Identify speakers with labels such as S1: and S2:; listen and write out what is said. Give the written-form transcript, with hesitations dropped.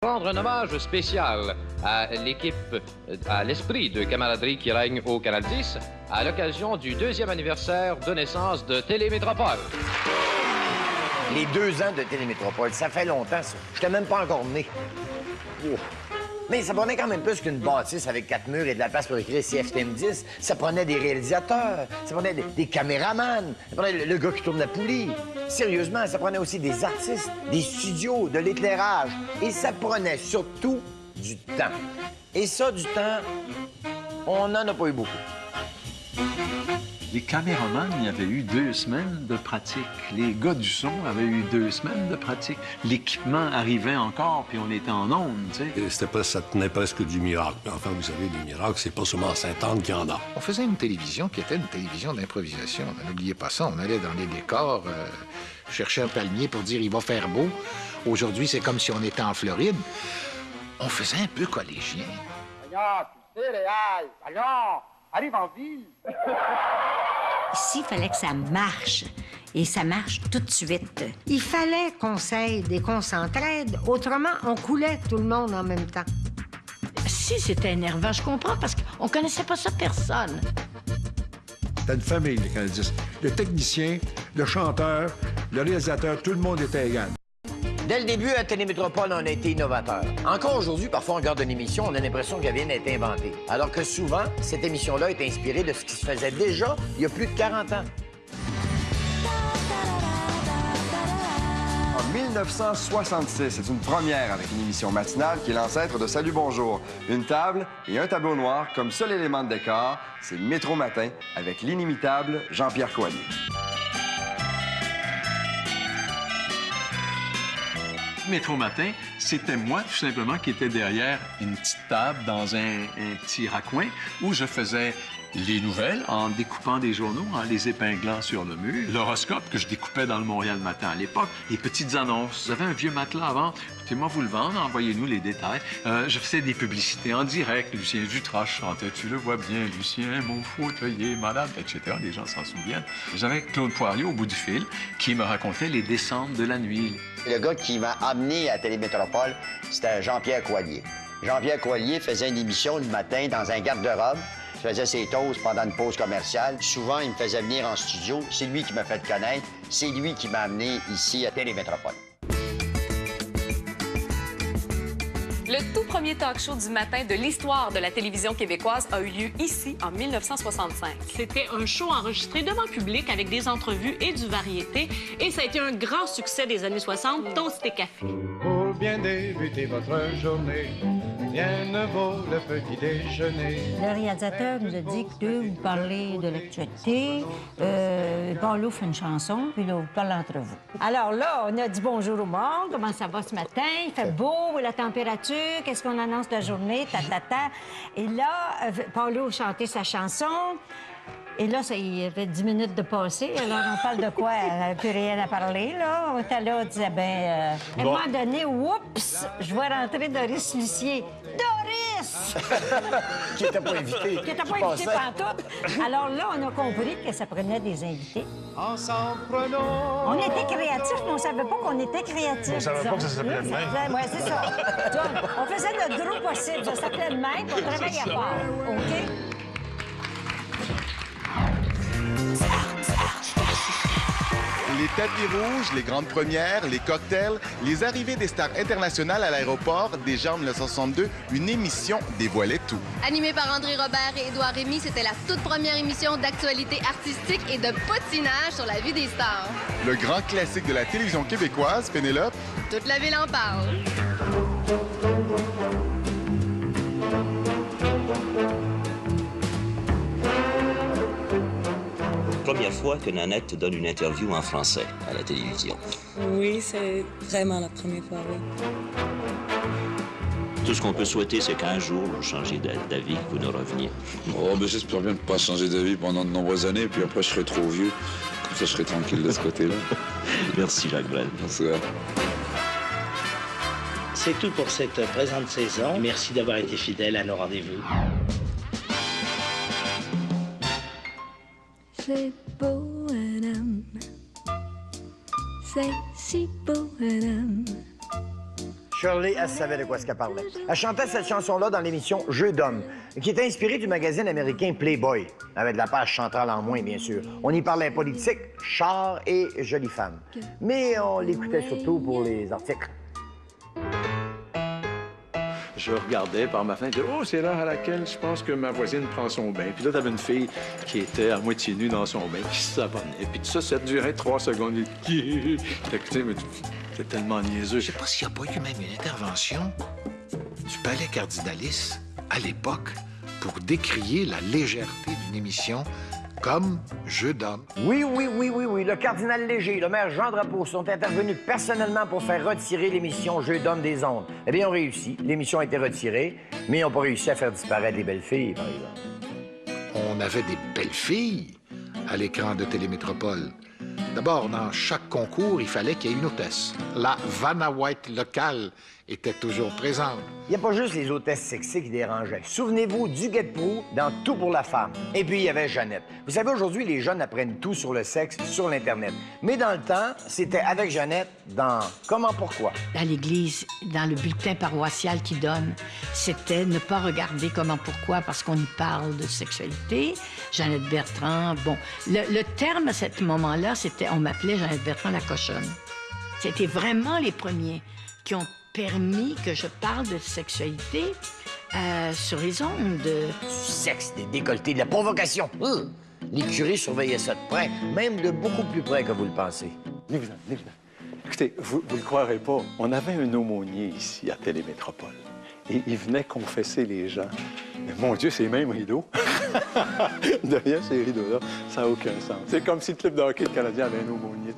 S1: rendre un hommage spécial à l'équipe, à l'esprit de camaraderie qui règne au Canal 10 à l'occasion du 2e anniversaire de naissance de Télémétropole.
S2: Les 2 ans de Télémétropole, ça fait longtemps, ça. Je n'étais même pas encore né. Oh. Mais ça prenait quand même plus qu'une bâtisse avec 4 murs et de la place pour écrire CFTM 10. Ça prenait des réalisateurs, ça prenait des caméramans, ça prenait le gars qui tourne la poulie. Sérieusement, ça prenait aussi des artistes, des studios, de l'éclairage. Et ça prenait surtout du temps. Et ça, du temps, on n'en a pas eu beaucoup.
S3: Les caméramans, il y avait eu 2 semaines de pratique. Les gars du son avaient eu 2 semaines de pratique. L'équipement arrivait encore, puis on était en onde, tu sais.
S4: Ça tenait presque du miracle. Enfin, vous savez, des miracles, c'est pas seulement à Sainte-Anne qu'il y en a.
S5: On faisait une télévision qui était une télévision d'improvisation. N'oubliez pas ça. On allait dans les décors, chercher un palmier pour dire « il va faire beau ». Aujourd'hui, c'est comme si on était en Floride. On faisait un peu collégien.
S6: Voyons, tu sais, Réal, allons, arrive en ville.
S7: Ici, il fallait que ça marche. Et ça marche tout de suite. Il fallait qu'on s'aide et qu'on s'entraide. Autrement, on coulait tout le monde en même temps.
S8: Si c'était énervant, je comprends, parce qu'on connaissait pas ça personne.
S9: C'était une famille, les Canal 10. Le technicien, le chanteur, le réalisateur, tout le monde était égal.
S2: Dès le début, à Télémétropole, on a été innovateur. Encore aujourd'hui, parfois, on regarde une émission, on a l'impression qu'elle vient d'être inventée. Alors que souvent, cette émission-là est inspirée de ce qui se faisait déjà il y a plus de 40 ans.
S10: En 1966, c'est une première avec une émission matinale qui est l'ancêtre de Salut Bonjour. Une table et un tableau noir comme seul élément de décor, c'est Métro Matin avec l'inimitable Jean-Pierre Coallier.
S3: Métro Matin, c'était moi, tout simplement, qui était derrière une petite table dans un petit raccoin où je faisais les nouvelles en découpant des journaux, en les épinglant sur le mur. L'horoscope que je découpais dans le Montréal Matin à l'époque. Les petites annonces. Vous avez un vieux matelas avant? Écoutez-moi, vous le vendre, envoyez-nous les détails. Je faisais des publicités en direct. Lucien Dutra chantait « Tu le vois bien, Lucien, mon fauteuil est malade », etc. Les gens s'en souviennent. J'avais Claude Poirier au bout du fil qui me racontait les descentes de la nuit.
S11: Le gars qui m'a amené à Télémétropole, c'était Jean-Pierre Coallier. Jean-Pierre Coallier faisait une émission le matin dans un garde-robe. Je faisais ses toasts pendant une pause commerciale. Souvent, il me faisait venir en studio. C'est lui qui m'a fait connaître. C'est lui qui m'a amené ici à Télémétropole.
S12: Le tout premier talk show du matin de l'histoire de la télévision québécoise a eu lieu ici en 1965.
S13: C'était un show enregistré devant public avec des entrevues et du variété. Et ça a été un grand succès des années 60, Toast et café.
S14: Pour bien débuter votre journée, bien ne vaut le petit déjeuner.
S7: Le réalisateur nous a dit que vous parlez de l'actualité. Paulo fait une chanson, puis là, vous parlez entre vous. Alors là, on a dit bonjour au monde. Comment ça va ce matin? Il fait beau, la température. Qu'est-ce qu'on annonce de la journée? Et là, Paulo chantait sa chanson. Et là, il y avait 10 minutes de passé. Alors, on parle de quoi? Elle n'avait plus rien à parler, là. On était là, on disait, à un moment donné, oups, je vois rentrer Doris Lucier. Doris!
S2: Qui n'était pas invité.
S7: Qui n'était pas invité pantoute. Alors là, on a compris que ça prenait des invités.
S14: Ensemble, prenons...
S7: On était créatifs, mais on ne savait pas qu'on était créatifs.
S14: On savait pas que ça s'appelait de même.
S7: Oui, c'est ça. On faisait notre gros possible. Ça s'appelait de même, on travaillait fort. OK?
S15: Les tapis rouges, les grandes premières, les cocktails, les arrivées des stars internationales à l'aéroport, déjà en 1962, une émission dévoilait tout.
S16: Animée par André Robert et Édouard Rémy, c'était la toute première émission d'actualité artistique et de patinage sur la vie des stars.
S15: Le grand classique de la télévision québécoise, Pénélope.
S16: Toute la ville en parle.
S17: Première fois que Nanette donne une interview en français à la télévision.
S18: Oui, c'est vraiment la première fois, oui.
S17: Tout ce qu'on peut souhaiter, c'est qu'un jour, vous changez d'avis, vous nous reveniez.
S19: Oh, ben j'espère bien ne pas changer d'avis pendant de nombreuses années, puis après, je serai trop vieux. Comme ça, je serai tranquille de ce côté-là.
S17: Merci, Jacques Brel.
S19: Bonsoir.
S20: C'est tout pour cette présente saison. Merci d'avoir été fidèle à nos rendez-vous.
S21: C'est beau un homme, c'est si beau un homme.
S2: Shirley, elle savait de quoi ce qu'elle parlait. Elle chantait cette chanson-là dans l'émission Jeux d'hommes, qui était inspirée du magazine américain Playboy, avec de la page centrale en moins, bien sûr. On y parlait politique, chars et jolies femmes. Mais on l'écoutait surtout pour les articles.
S9: Je regardais par ma fenêtre, oh, c'est l'heure à laquelle je pense que ma voisine prend son bain. Puis là, t'avais une fille qui était à moitié nue dans son bain, qui se savonnait. Puis tout ça durait 3 secondes. C'est tellement niaiseux.
S5: Je sais pas s'il n'y a pas eu même une intervention du palais cardinalis à l'époque pour décrier la légèreté d'une émission comme Jeux d'hommes.
S2: Oui. Le cardinal Léger et le maire Jean Drapeau sont intervenus personnellement pour faire retirer l'émission Jeux d'hommes des ondes. Eh bien, ils ont réussi. L'émission a été retirée, mais ils n'ont pas réussi à faire disparaître les belles filles, par exemple.
S5: On avait des belles filles à l'écran de Télémétropole. D'abord, dans chaque concours, il fallait qu'il y ait une hôtesse. La Vanna White locale était toujours présente.
S2: Il n'y a pas juste les hôtesses sexy qui dérangeaient. Souvenez-vous du Guet-Prou dans Tout pour la femme. Et puis, il y avait Jeannette. Vous savez, aujourd'hui, les jeunes apprennent tout sur le sexe sur l'Internet. Mais dans le temps, c'était avec Jeannette dans Comment, pourquoi.
S8: À l'église, dans le bulletin paroissial qui donne, c'était ne pas regarder Comment, pourquoi, parce qu'on y parle de sexualité. Jeannette Bertrand, bon. Le terme à ce moment-là, c'était, on m'appelait Jeannette Bertrand la cochonne. C'était vraiment les premiers qui ont permis que je parle de sexualité sur les ondes.
S2: Du sexe, des décolletés, de la provocation. Les curés surveillaient ça de près, même de beaucoup plus près que vous le pensez.
S3: Venez-vous-en. Écoutez, vous ne le croirez pas, on avait un aumônier ici à Télémétropole. Et il venait confesser les gens. Mais mon Dieu, c'est les mêmes rideaux. Derrière ces rideaux-là, ça n'a aucun sens. C'est comme si le club de hockey, le Canadien, avait un aumônier.